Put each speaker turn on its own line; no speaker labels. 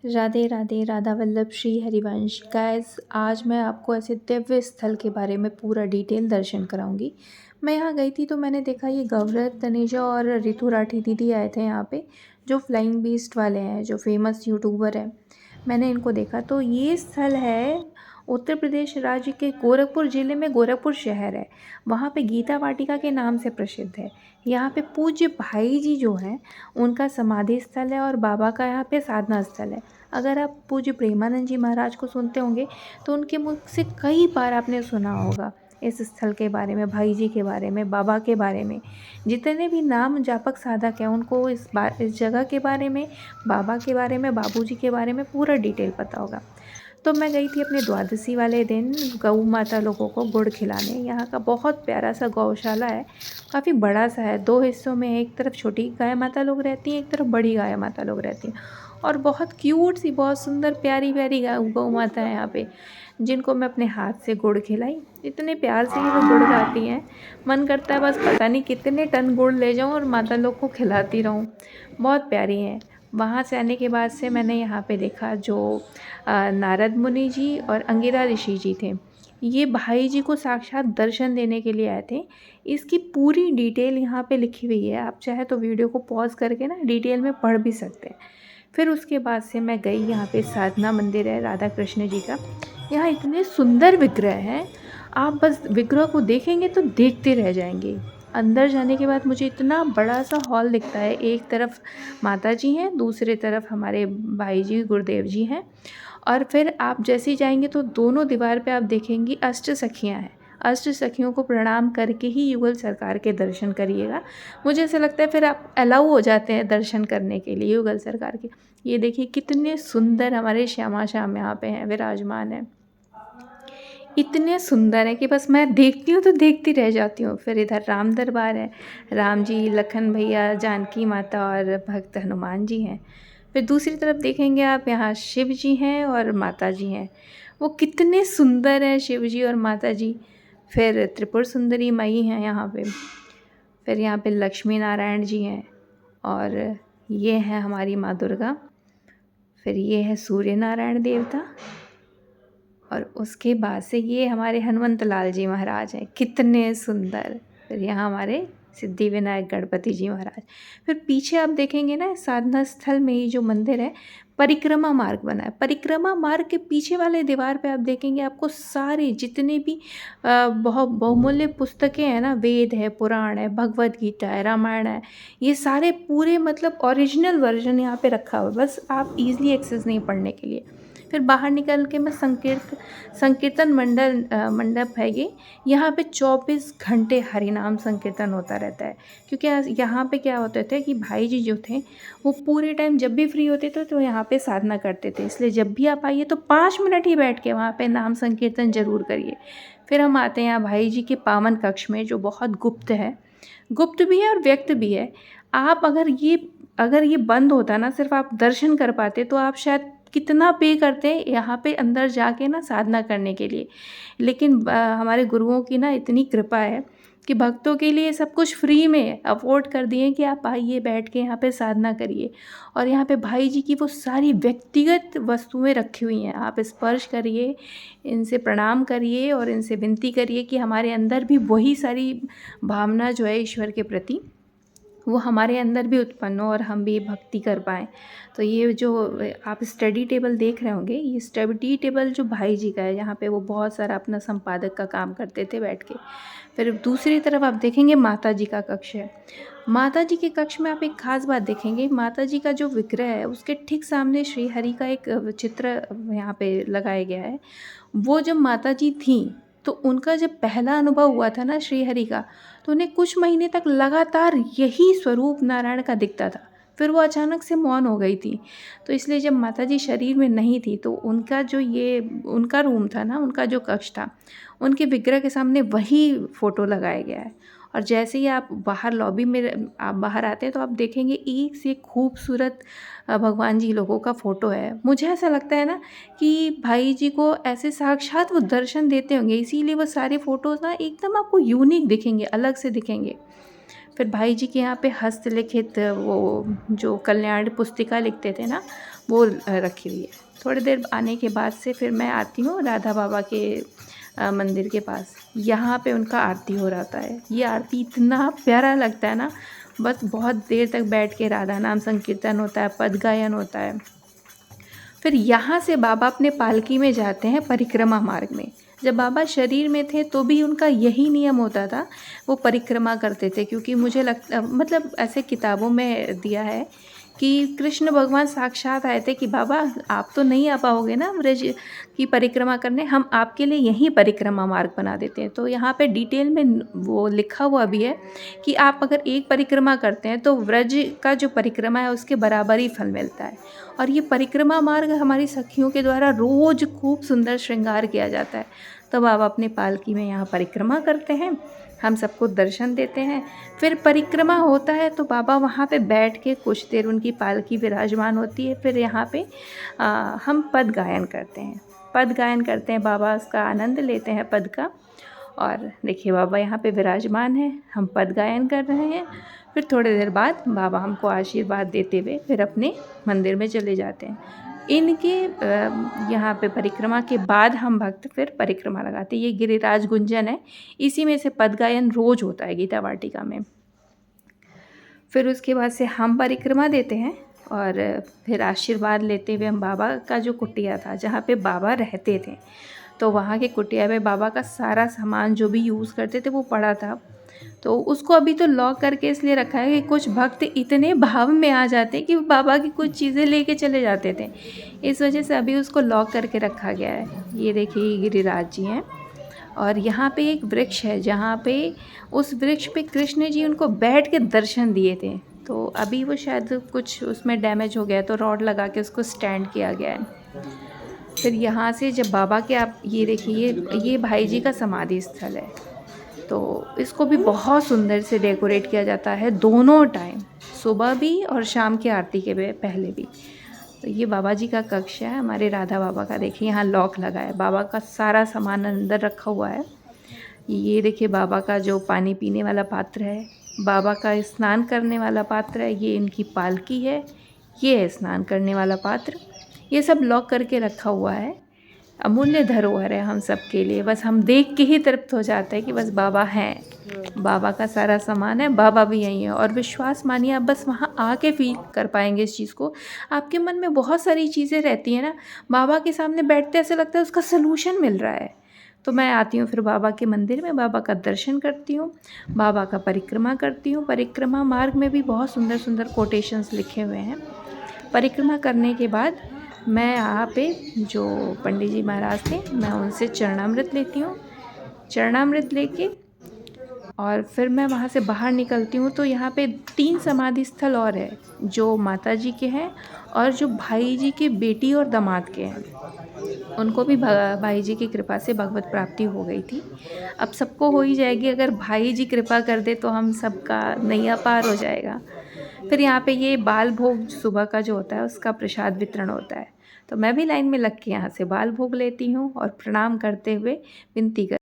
Radhe Radhe, Radha Vallabh Shri Harivansh. Guys, आज मैं आपको ऐसे दिव्य स्थल के बारे में पूरा डिटेल दर्शन कराऊंगी। मैं यहाँ गई थी तो मैंने देखा ये गौरव तनेजा और रितु राठी दीदी आए थे यहाँ पे, जो फ्लाइंग बीस्ट वाले हैं, जो फेमस यूट्यूबर हैं। मैंने इनको देखा तो ये स्थल है उत्तर प्रदेश राज्य के गोरखपुर ज़िले में। गोरखपुर शहर है, वहाँ पे गीता वाटिका के नाम से प्रसिद्ध है। यहाँ पे पूज्य भाई जी जो हैं उनका समाधि स्थल है और बाबा का यहाँ पे साधना स्थल है। अगर आप पूज्य प्रेमानंद जी महाराज को सुनते होंगे तो उनके मुख से कई बार आपने सुना होगा इस स्थल के बारे में, भाई जी के बारे में, बाबा के बारे में। जितने भी नाम जापक साधक हैं उनको इस जगह के बारे में, बाबा के बारे में, बाबूजी के बारे में पूरा डिटेल पता होगा। तो मैं गई थी अपने द्वादशी वाले दिन गऊ माता लोगों को गुड़ खिलाने। यहाँ का बहुत प्यारा सा गौशाला है, काफ़ी बड़ा सा है, 2 हिस्सों में। एक तरफ छोटी गाय माता लोग रहती हैं, एक तरफ बड़ी गाय माता लोग रहती हैं। और बहुत क्यूट सी, बहुत सुंदर प्यारी प्यारी गौ माता है यहाँ पे, जिनको मैं अपने हाथ से गुड़ खिलाई। इतने प्यार से ही वो गुड़ गाती हैं, मन करता है बस पता नहीं कितने टन गुड़ ले जाऊँ और माता लोग को खिलाती रहूँ। बहुत प्यारी हैं। वहाँ से आने के बाद से मैंने यहाँ पे देखा जो नारद मुनि जी और अंगिरा ऋषि जी थे, ये भाई जी को साक्षात दर्शन देने के लिए आए थे। इसकी पूरी डिटेल यहाँ पे लिखी हुई है, आप चाहे तो वीडियो को पॉज करके ना डिटेल में पढ़ भी सकते हैं। फिर उसके बाद से मैं गई, यहाँ पे साधना मंदिर है राधा कृष्ण जी का। यहाँ इतने सुंदर विग्रह हैं, आप बस विग्रह को देखेंगे तो देखते रह जाएंगे। अंदर जाने के बाद मुझे इतना बड़ा सा हॉल दिखता है, एक तरफ माता जी हैं, दूसरे तरफ हमारे भाई जी गुरुदेव जी हैं। और फिर आप जैसे ही जाएंगे तो दोनों दीवार पे आप देखेंगी अष्ट सखियाँ हैं। अष्ट सखियों को प्रणाम करके ही युगल सरकार के दर्शन करिएगा। मुझे ऐसा लगता है फिर आप अलाउ हो जाते हैं दर्शन करने के लिए युगल सरकार के। ये देखिए कितने सुंदर हमारे श्यामा श्याम यहाँ पे हैं, विराजमान हैं। इतने सुंदर है कि बस मैं देखती हूँ तो देखती रह जाती हूँ। फिर इधर राम दरबार है, राम जी, लखन भैया, जानकी माता और भक्त हनुमान जी हैं। फिर दूसरी तरफ देखेंगे आप, यहाँ शिव जी हैं और माता जी हैं। वो कितने सुंदर हैं शिव जी और माता जी। फिर त्रिपुर सुंदरी मई हैं यहाँ पे। फिर यहाँ पे लक्ष्मी नारायण जी हैं और ये है हमारी माँ दुर्गा। फिर ये है सूर्य नारायण देवता और उसके बाद से ये हमारे हनुमंत लाल जी महाराज हैं, कितने सुंदर। फिर यहाँ हमारे सिद्धि विनायक गणपति जी महाराज। फिर पीछे आप देखेंगे ना, साधना स्थल में ही जो मंदिर है, परिक्रमा मार्ग बना है। परिक्रमा मार्ग के पीछे वाले दीवार पे आप देखेंगे आपको सारे जितने भी बहुत बहुमूल्य पुस्तकें हैं ना, वेद है, पुराण है, भगवद गीता है, रामायण है, ये सारे पूरे मतलब ओरिजिनल वर्जन यहाँ पे रखा हुआ है। बस आप इजीली एक्सेस नहीं पढ़ने के लिए। फिर बाहर निकल के मैं संकीर्तन मंडप है ये। यहाँ पे 24 घंटे हरिनाम संकीर्तन होता रहता है। क्योंकि यहाँ पे क्या होता था कि भाई जी जो थे वो पूरे टाइम जब भी फ्री होते थे तो यहाँ पे साधना करते थे। इसलिए जब भी आप आइए तो 5 मिनट ही बैठ के वहाँ पे नाम संकीर्तन ज़रूर करिए। फिर हम आते हैं यहाँ भाई जी के पावन कक्ष में, जो बहुत गुप्त है, गुप्त भी है और व्यक्त भी है। आप अगर ये बंद होता ना, सिर्फ आप दर्शन कर पाते, तो आप शायद कितना पे करते हैं यहाँ पे अंदर जाके ना साधना करने के लिए। लेकिन हमारे गुरुओं की ना इतनी कृपा है कि भक्तों के लिए सब कुछ फ्री में अफोर्ड कर दिए कि आप आइए, बैठ के यहाँ पे साधना करिए। और यहाँ पे भाई जी की वो सारी व्यक्तिगत वस्तुएं रखी हुई हैं, आप स्पर्श करिए, इनसे प्रणाम करिए और इनसे विनती करिए कि हमारे अंदर भी वही सारी भावना जो है ईश्वर के प्रति, वो हमारे अंदर भी उत्पन्न हो और हम भी भक्ति कर पाएँ। तो ये जो आप स्टडी टेबल देख रहे होंगे, ये स्टडी टेबल जो भाई जी का है, यहाँ पे वो बहुत सारा अपना संपादक का काम करते थे बैठ के। फिर दूसरी तरफ आप देखेंगे माता जी का कक्ष है। माता जी के कक्ष में आप एक ख़ास बात देखेंगे, माता जी का जो विग्रह है उसके ठीक सामने श्री हरि का एक चित्र यहाँ पे लगाया गया है। वो जब माता जी थीं तो उनका जब पहला अनुभव हुआ था ना श्री हरि का, तो उन्हें कुछ महीने तक लगातार यही स्वरूप नारायण का दिखता था। फिर वो अचानक से मौन हो गई थी। तो इसलिए जब माता जी शरीर में नहीं थी तो उनका जो ये उनका रूम था ना, उनका जो कक्ष था, उनके विग्रह के सामने वही फ़ोटो लगाया गया है। और जैसे ही आप बाहर लॉबी में आप बाहर आते हैं तो आप देखेंगे एक से एक खूबसूरत भगवान जी लोगों का फ़ोटो है। मुझे ऐसा लगता है ना कि भाई जी को ऐसे साक्षात वो दर्शन देते होंगे, इसीलिए वो सारे फ़ोटोज़ ना एकदम आपको यूनिक दिखेंगे, अलग से दिखेंगे। फिर भाई जी के यहाँ पे हस्तलिखित वो जो कल्याण पुस्तिका लिखते थे ना, वो रखी हुई है। थोड़ी देर आने के बाद से फिर मैं आती हूँ राधा बाबा के मंदिर के पास। यहाँ पे उनका आरती हो रहा है। ये आरती इतना प्यारा लगता है ना, बस बहुत देर तक बैठ के राधा नाम संकीर्तन होता है, पद गायन होता है। फिर यहाँ से बाबा अपने पालकी में जाते हैं परिक्रमा मार्ग में। जब बाबा शरीर में थे तो भी उनका यही नियम होता था, वो परिक्रमा करते थे, क्योंकि मुझे लगता मतलब ऐसे किताबों में दिया है कि कृष्ण भगवान साक्षात आए थे कि बाबा आप तो नहीं आ पाओगे ना ब्रज की परिक्रमा करने, हम आपके लिए यहीं परिक्रमा मार्ग बना देते हैं। तो यहाँ पे डिटेल में वो लिखा हुआ भी है कि आप अगर एक परिक्रमा करते हैं तो व्रज का जो परिक्रमा है उसके बराबर ही फल मिलता है। और ये परिक्रमा मार्ग हमारी सखियों के द्वारा रोज़ खूब सुंदर श्रृंगार किया जाता है। तो बाबा अपने पालकी में यहाँ परिक्रमा करते हैं, हम सबको दर्शन देते हैं। फिर परिक्रमा होता है तो बाबा वहाँ पे बैठ के कुछ देर उनकी पालकी विराजमान होती है। फिर यहाँ पे हम पद गायन करते हैं, पद गायन करते हैं, बाबा उसका आनंद लेते हैं पद का। और देखिए बाबा यहाँ पे विराजमान है, हम पद गायन कर रहे हैं। फिर थोड़ी देर बाद बाबा हमको आशीर्वाद देते हुए फिर अपने मंदिर में चले जाते हैं। इनके यहाँ पे परिक्रमा के बाद हम भक्त फिर परिक्रमा लगाते हैं। ये गिरिराज गुंजन है, इसी में से पद गायन रोज़ होता है गीता वाटिका में। फिर उसके बाद से हम परिक्रमा देते हैं और फिर आशीर्वाद लेते हुए हम बाबा का जो कुटिया था जहाँ पे बाबा रहते थे, तो वहाँ के कुटिया में बाबा का सारा सामान जो भी यूज़ करते थे वो पड़ा था। तो उसको अभी तो लॉक करके इसलिए रखा है कि कुछ भक्त इतने भाव में आ जाते हैं कि बाबा की कुछ चीज़ें लेके चले जाते थे, इस वजह से अभी उसको लॉक करके रखा गया है। ये देखिए गिरिराज जी हैं और यहाँ पे एक वृक्ष है जहाँ पे उस वृक्ष पे कृष्ण जी उनको बैठ के दर्शन दिए थे। तो अभी वो शायद कुछ उसमें डैमेज हो गया तो रॉड लगा के उसको स्टैंड किया गया है। फिर यहाँ से जब बाबा के आप ये देखिए ये भाई जी का समाधि स्थल है, तो इसको भी बहुत सुंदर से डेकोरेट किया जाता है दोनों टाइम, सुबह भी और शाम की आरती के पहले भी। तो ये बाबा जी का कक्ष है हमारे राधा बाबा का। देखिए यहाँ लॉक लगा है, बाबा का सारा सामान अंदर रखा हुआ है। ये देखिए बाबा का जो पानी पीने वाला पात्र है, बाबा का स्नान करने वाला पात्र है, ये इनकी पालकी है, ये है स्नान करने वाला पात्र। ये सब लॉक करके रखा हुआ है, अमूल्य धरोहर है हम सब के लिए। बस हम देख के ही तृप्त हो जाते हैं कि बस बाबा हैं, बाबा का सारा सामान है, बाबा भी यहीं है। और विश्वास मानिए आप बस वहाँ आके फील कर पाएंगे इस चीज़ को। आपके मन में बहुत सारी चीज़ें रहती हैं ना, बाबा के सामने बैठते ऐसा लगता है उसका सलूशन मिल रहा है। तो मैं आती हूँ फिर बाबा के मंदिर में, बाबा का दर्शन करती हूँ, बाबा का परिक्रमा करती हूँ। परिक्रमा मार्ग में भी बहुत सुंदर सुंदर कोटेशंस लिखे हुए हैं। परिक्रमा करने के बाद मैं यहाँ पे जो पंडित जी महाराज थे मैं उनसे चरणामृत लेती हूँ। चरणामृत लेके और फिर मैं वहाँ से बाहर निकलती हूँ। तो यहाँ पे 3 समाधि स्थल और है जो माता जी के हैं और जो भाई जी के बेटी और दामाद के हैं। उनको भी भाई जी की कृपा से भगवत प्राप्ति हो गई थी। अब सबको हो ही जाएगी, अगर भाई जी कृपा कर दे तो हम सबका नैया पार हो जाएगा। फिर यहाँ पे ये बाल भोग सुबह का जो होता है उसका प्रसाद वितरण होता है। तो मैं भी लाइन में लग के यहाँ से बाल भोग लेती हूँ और प्रणाम करते हुए विनती कर